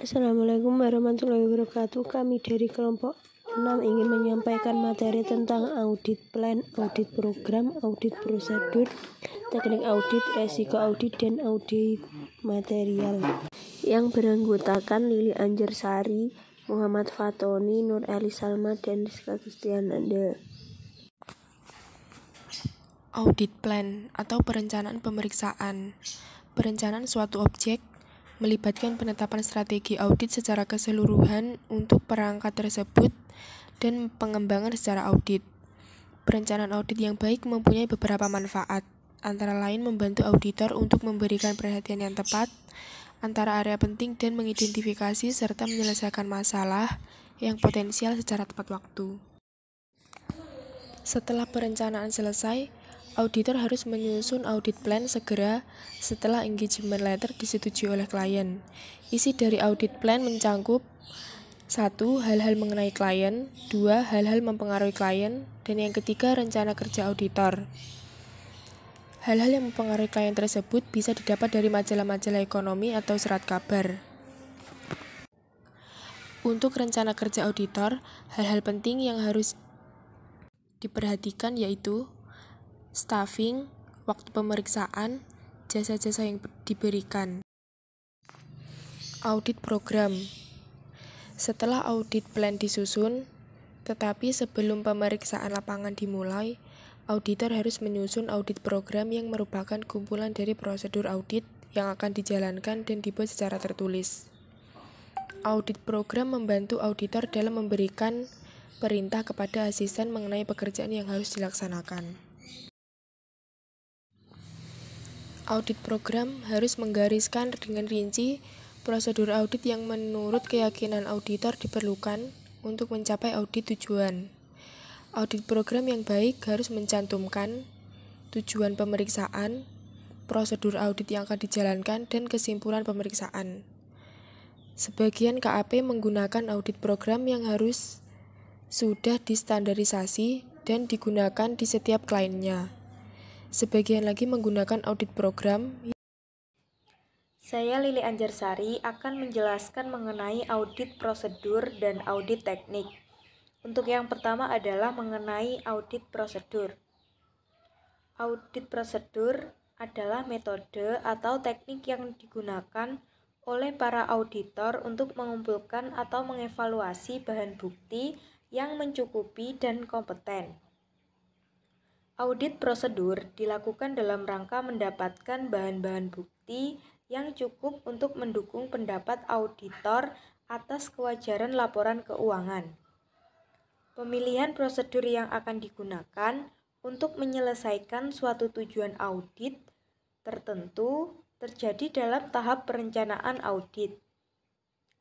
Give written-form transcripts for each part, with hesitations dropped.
Assalamualaikum warahmatullahi wabarakatuh. Kami dari kelompok 6 ingin menyampaikan materi tentang audit plan, audit program, audit prosedur, teknik audit, resiko audit, dan audit material. Yang beranggotakan Lili Anjarsari, Muhammad Fatoni, Nur Eli Salma, dan Rizka Gustiananda. Audit plan atau perencanaan pemeriksaan. Perencanaan suatu objek melibatkan penetapan strategi audit secara keseluruhan untuk perangkat tersebut dan pengembangan secara audit. Perencanaan audit yang baik mempunyai beberapa manfaat, antara lain membantu auditor untuk memberikan perhatian yang tepat antara area penting dan mengidentifikasi serta menyelesaikan masalah yang potensial secara tepat waktu. Setelah perencanaan selesai, auditor harus menyusun audit plan segera setelah engagement letter disetujui oleh klien. Isi dari audit plan mencakup 1. Hal-hal mengenai klien, 2. Hal-hal mempengaruhi klien, dan yang ketiga rencana kerja auditor. Hal-hal yang mempengaruhi klien tersebut bisa didapat dari majalah-majalah ekonomi atau surat kabar. Untuk rencana kerja auditor, hal-hal penting yang harus diperhatikan yaitu staffing, waktu pemeriksaan, jasa-jasa yang diberikan. Audit program. Setelah audit plan disusun, tetapi sebelum pemeriksaan lapangan dimulai, auditor harus menyusun audit program yang merupakan kumpulan dari prosedur audit yang akan dijalankan dan dibuat secara tertulis. Audit program membantu auditor dalam memberikan perintah kepada asisten mengenai pekerjaan yang harus dilaksanakan. Audit program harus menggariskan dengan rinci prosedur audit yang menurut keyakinan auditor diperlukan untuk mencapai audit tujuan. Audit program yang baik harus mencantumkan tujuan pemeriksaan, prosedur audit yang akan dijalankan, dan kesimpulan pemeriksaan. Sebagian KAP menggunakan audit program yang harus sudah distandarisasi dan digunakan di setiap kliennya. Sebagian lagi menggunakan audit program. Saya Lili Anjarsari akan menjelaskan mengenai audit prosedur dan audit teknik. Untuk yang pertama adalah mengenai audit prosedur. Audit prosedur adalah metode atau teknik yang digunakan oleh para auditor untuk mengumpulkan atau mengevaluasi bahan bukti yang mencukupi dan kompeten. Audit prosedur dilakukan dalam rangka mendapatkan bahan-bahan bukti yang cukup untuk mendukung pendapat auditor atas kewajaran laporan keuangan. Pemilihan prosedur yang akan digunakan untuk menyelesaikan suatu tujuan audit tertentu terjadi dalam tahap perencanaan audit.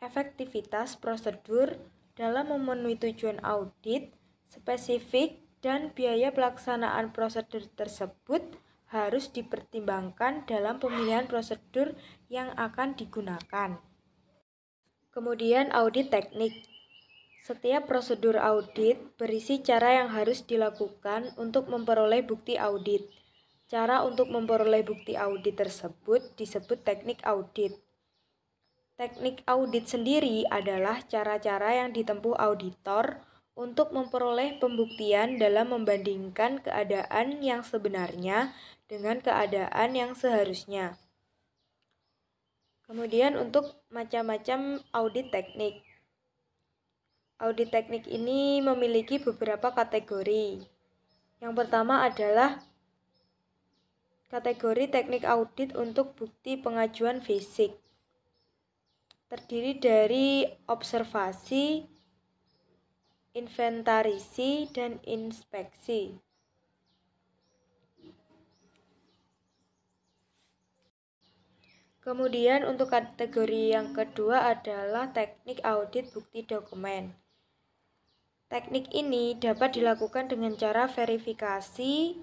Efektivitas prosedur dalam memenuhi tujuan audit spesifik dan biaya pelaksanaan prosedur tersebut harus dipertimbangkan dalam pemilihan prosedur yang akan digunakan. Kemudian audit teknik. Setiap prosedur audit berisi cara yang harus dilakukan untuk memperoleh bukti audit. Cara untuk memperoleh bukti audit tersebut disebut teknik audit. Teknik audit sendiri adalah cara-cara yang ditempuh auditor untuk memperoleh pembuktian dalam membandingkan keadaan yang sebenarnya dengan keadaan yang seharusnya. Kemudian untuk macam-macam audit teknik. Audit teknik ini memiliki beberapa kategori. Yang pertama adalah kategori teknik audit untuk bukti pengajuan fisik. Terdiri dari observasi, inventarisi, dan inspeksi. Kemudian untuk kategori yang kedua adalah teknik audit bukti dokumen. Teknik ini dapat dilakukan dengan cara verifikasi,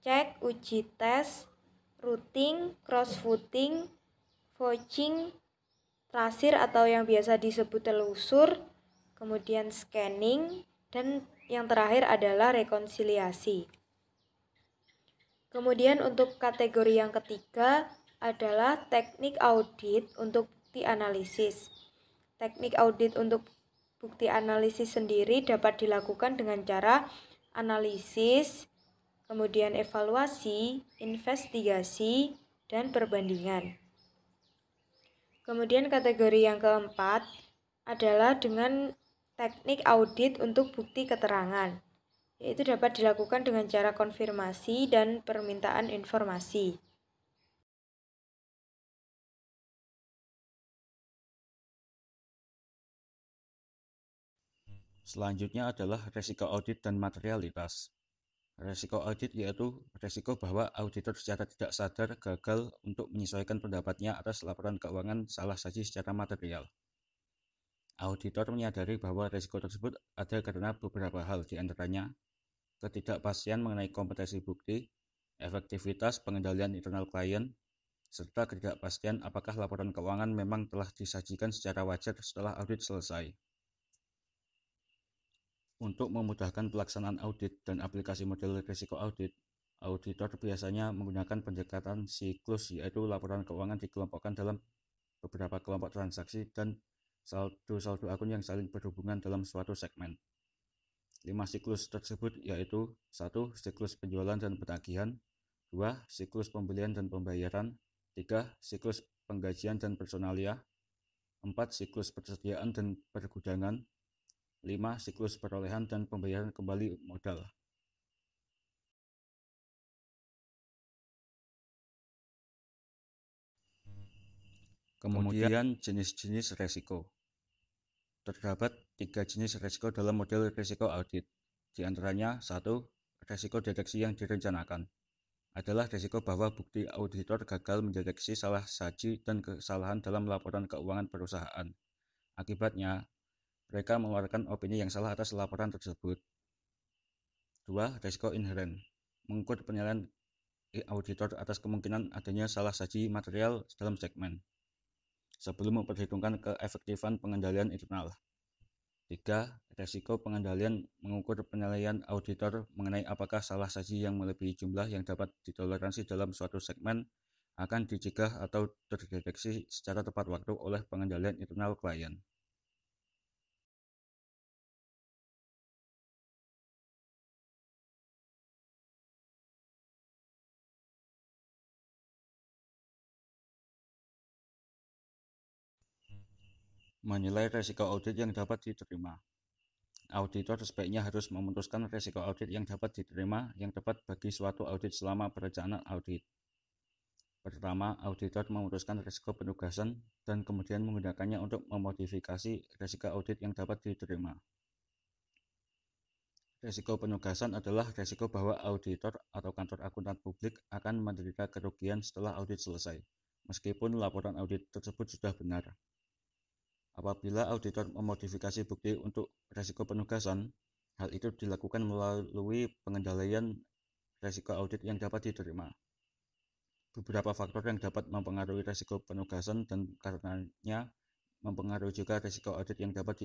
cek, uji tes, routing, cross-routing, vouching, trasir atau yang biasa disebut telusur, kemudian scanning, dan yang terakhir adalah rekonsiliasi. Kemudian untuk kategori yang ketiga adalah teknik audit untuk bukti analisis. Teknik audit untuk bukti analisis sendiri dapat dilakukan dengan cara analisis, kemudian evaluasi, investigasi, dan perbandingan. Kemudian kategori yang keempat adalah dengan teknik audit untuk bukti keterangan, yaitu dapat dilakukan dengan cara konfirmasi dan permintaan informasi. Selanjutnya adalah resiko audit dan materialitas. Resiko audit yaitu resiko bahwa auditor secara tidak sadar gagal untuk menyesuaikan pendapatnya atas laporan keuangan salah saji secara material. Auditor menyadari bahwa resiko tersebut ada karena beberapa hal, diantaranya ketidakpastian mengenai kompetensi bukti, efektivitas pengendalian internal klien, serta ketidakpastian apakah laporan keuangan memang telah disajikan secara wajar setelah audit selesai. Untuk memudahkan pelaksanaan audit dan aplikasi model risiko audit, auditor biasanya menggunakan pendekatan siklus, yaitu laporan keuangan dikelompokkan dalam beberapa kelompok transaksi dan saldo akun yang saling berhubungan dalam suatu segmen. 5 siklus tersebut yaitu 1. Siklus penjualan dan petagihan, 2. Siklus pembelian dan pembayaran, 3. Siklus penggajian dan personalia, 4. Siklus persediaan dan pergudangan, 5. Siklus perolehan dan pembayaran kembali modal. Kemudian jenis-jenis resiko. Terdapat 3 jenis resiko dalam model resiko audit. Di antaranya 1. Resiko deteksi yang direncanakan. Adalah resiko bahwa bukti auditor gagal mendeteksi salah saji dan kesalahan dalam laporan keuangan perusahaan. Akibatnya, mereka mengeluarkan opini yang salah atas laporan tersebut. 2. Resiko inheren. Mengukur penilaian auditor atas kemungkinan adanya salah saji material dalam segmen sebelum memperhitungkan keefektifan pengendalian internal. 3. Resiko pengendalian. Mengukur penilaian auditor mengenai apakah salah saji yang melebihi jumlah yang dapat ditoleransi dalam suatu segmen akan dicegah atau terdeteksi secara tepat waktu oleh pengendalian internal klien. Menilai resiko audit yang dapat diterima. Auditor sebaiknya harus memutuskan resiko audit yang dapat diterima yang tepat bagi suatu audit selama perencanaan audit. Pertama, auditor memutuskan resiko penugasan dan kemudian menggunakannya untuk memodifikasi resiko audit yang dapat diterima. Resiko penugasan adalah resiko bahwa auditor atau kantor akuntan publik akan menderita kerugian setelah audit selesai, meskipun laporan audit tersebut sudah benar. Apabila auditor memodifikasi bukti untuk resiko penugasan, hal itu dilakukan melalui pengendalian resiko audit yang dapat diterima. Beberapa faktor yang dapat mempengaruhi resiko penugasan dan karenanya mempengaruhi juga resiko audit yang dapat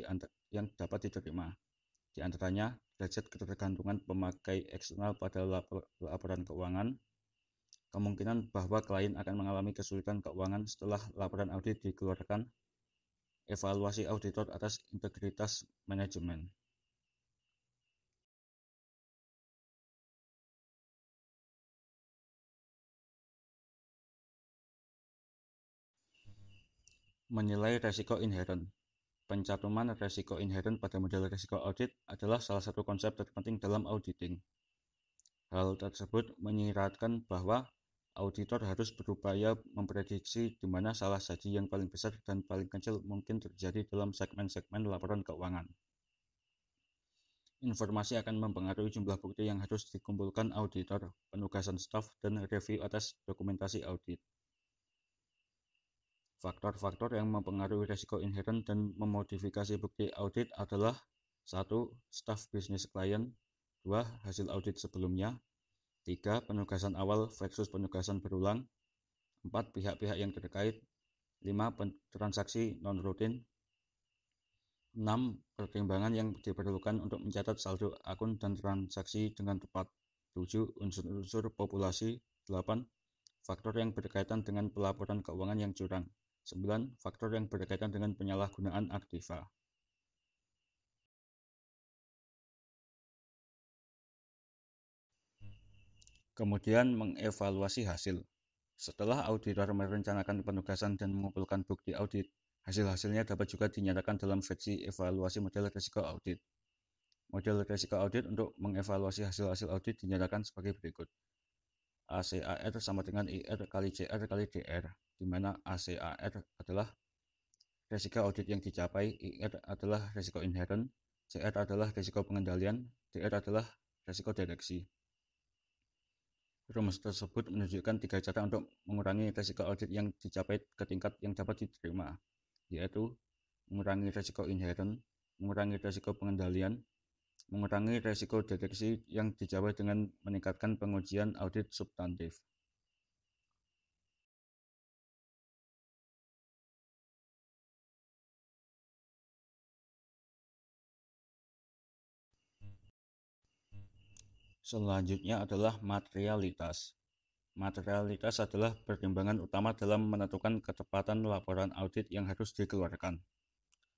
diterima. Di antaranya, derajat ketergantungan pemakai eksternal pada laporan keuangan, kemungkinan bahwa klien akan mengalami kesulitan keuangan setelah laporan audit dikeluarkan, evaluasi auditor atas integritas manajemen. Menilai resiko inheren. Pencantuman resiko inheren pada model resiko audit adalah salah satu konsep terpenting dalam auditing. Hal tersebut menyiratkan bahwa auditor harus berupaya memprediksi di mana salah saji yang paling besar dan paling kecil mungkin terjadi dalam segmen-segmen laporan keuangan. Informasi akan mempengaruhi jumlah bukti yang harus dikumpulkan auditor, penugasan staf, dan review atas dokumentasi audit. Faktor-faktor yang mempengaruhi resiko inheren dan memodifikasi bukti audit adalah 1. Staf bisnis klien, 2. Hasil audit sebelumnya, 3. Penugasan awal versus penugasan berulang, 4. Pihak-pihak yang terkait, 5. Transaksi non-rutin, 6. Pertimbangan yang diperlukan untuk mencatat saldo akun dan transaksi dengan tepat, 7. Unsur-unsur populasi, 8. Faktor yang berkaitan dengan pelaporan keuangan yang curang, 9. Faktor yang berkaitan dengan penyalahgunaan aktiva. Kemudian mengevaluasi hasil. Setelah auditor merencanakan penugasan dan mengumpulkan bukti audit, hasil-hasilnya dapat juga dinyatakan dalam versi evaluasi model risiko audit. Model risiko audit untuk mengevaluasi hasil-hasil audit dinyatakan sebagai berikut. ACAR sama dengan IR kali CR kali DR, di mana ACAR adalah risiko audit yang dicapai, IR adalah risiko inherent, CR adalah risiko pengendalian, DR adalah risiko deteksi. Rumus tersebut menunjukkan 3 cara untuk mengurangi risiko audit yang dicapai ke tingkat yang dapat diterima, yaitu mengurangi risiko inherent, mengurangi risiko pengendalian, mengurangi risiko deteksi yang dicapai dengan meningkatkan pengujian audit substantif. Selanjutnya adalah materialitas. Materialitas adalah pertimbangan utama dalam menentukan ketepatan laporan audit yang harus dikeluarkan.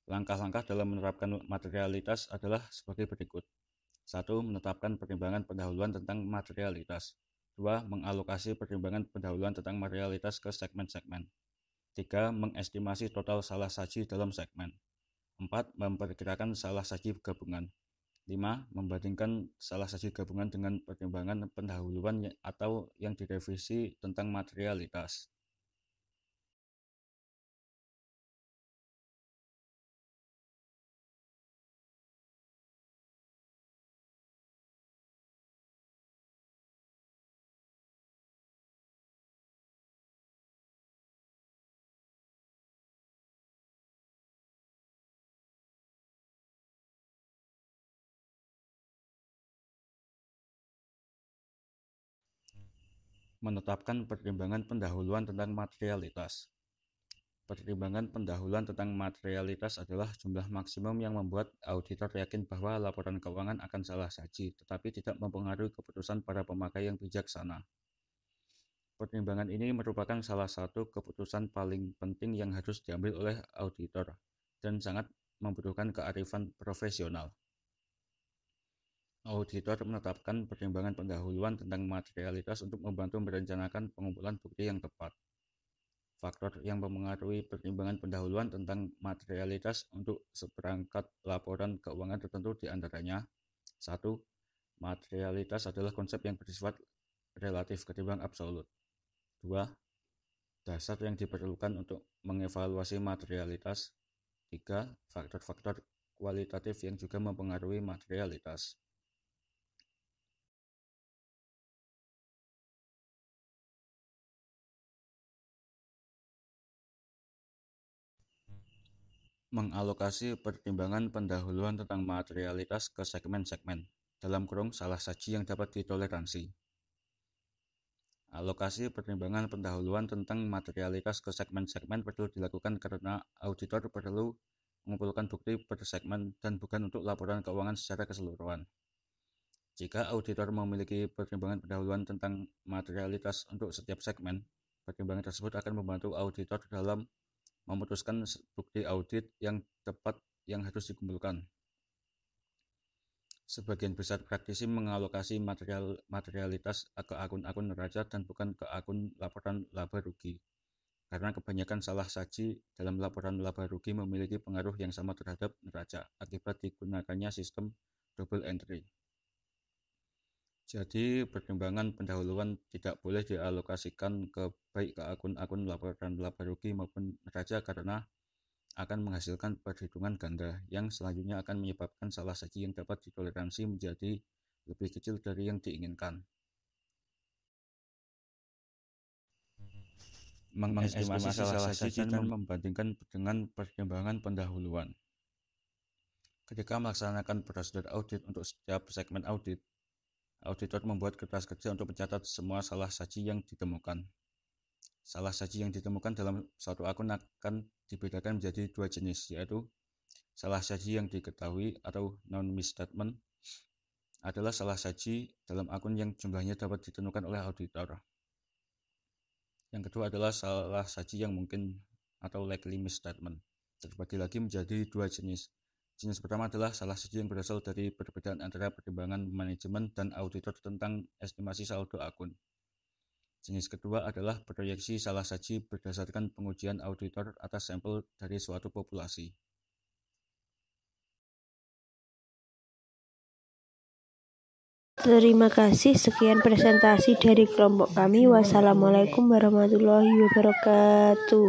Langkah-langkah dalam menerapkan materialitas adalah sebagai berikut. 1. Menetapkan pertimbangan pendahuluan tentang materialitas. 2. Mengalokasi pertimbangan pendahuluan tentang materialitas ke segmen-segmen. 3. Mengestimasi total salah saji dalam segmen. 4. Memperkirakan salah saji gabungan. 5. Membandingkan salah saji gabungan dengan pertimbangan pendahuluan atau yang direvisi tentang materialitas. Menetapkan pertimbangan pendahuluan tentang materialitas. Pertimbangan pendahuluan tentang materialitas adalah jumlah maksimum yang membuat auditor yakin bahwa laporan keuangan akan salah saji, tetapi tidak mempengaruhi keputusan para pemakai yang bijaksana. Pertimbangan ini merupakan salah satu keputusan paling penting yang harus diambil oleh auditor dan sangat membutuhkan kearifan profesional. Auditor menetapkan pertimbangan pendahuluan tentang materialitas untuk membantu merencanakan pengumpulan bukti yang tepat. Faktor yang mempengaruhi pertimbangan pendahuluan tentang materialitas untuk seperangkat laporan keuangan tertentu diantaranya: 1. Materialitas adalah konsep yang bersifat relatif ketimbang absolut. 2. Dasar yang diperlukan untuk mengevaluasi materialitas. 3. Faktor-faktor kualitatif yang juga mempengaruhi materialitas. Mengalokasi pertimbangan pendahuluan tentang materialitas ke segmen-segmen, dalam kurung salah saji yang dapat ditoleransi. Alokasi pertimbangan pendahuluan tentang materialitas ke segmen-segmen perlu dilakukan karena auditor perlu mengumpulkan bukti per segmen dan bukan untuk laporan keuangan secara keseluruhan. Jika auditor memiliki pertimbangan pendahuluan tentang materialitas untuk setiap segmen, pertimbangan tersebut akan membantu auditor dalam memutuskan bukti audit yang tepat yang harus dikumpulkan. Sebagian besar praktisi mengalokasi materialitas ke akun-akun neraca dan bukan ke akun laporan laba rugi, karena kebanyakan salah saji dalam laporan laba rugi memiliki pengaruh yang sama terhadap neraca akibat digunakannya sistem double entry. Jadi pertimbangan pendahuluan tidak boleh dialokasikan baik ke akun-akun laporan laba rugi maupun neraca karena akan menghasilkan perhitungan ganda yang selanjutnya akan menyebabkan salah saji yang dapat ditoleransi menjadi lebih kecil dari yang diinginkan. Mengestimasi salah saji dan membandingkan dengan pertimbangan pendahuluan. Ketika melaksanakan prosedur audit untuk setiap segmen audit, auditor membuat kertas kerja untuk mencatat semua salah saji yang ditemukan. Salah saji yang ditemukan dalam satu akun akan dibedakan menjadi 2 jenis, yaitu salah saji yang diketahui atau non-misstatement adalah salah saji dalam akun yang jumlahnya dapat ditentukan oleh auditor. Yang kedua adalah salah saji yang mungkin atau likely misstatement. Terbagi lagi menjadi dua jenis. Jenis pertama adalah salah satu yang berasal dari perbedaan antara pertimbangan manajemen dan auditor tentang estimasi saldo akun. Jenis kedua adalah proyeksi salah saji berdasarkan pengujian auditor atas sampel dari suatu populasi. Terima kasih, sekian presentasi dari kelompok kami. Wassalamualaikum warahmatullahi wabarakatuh.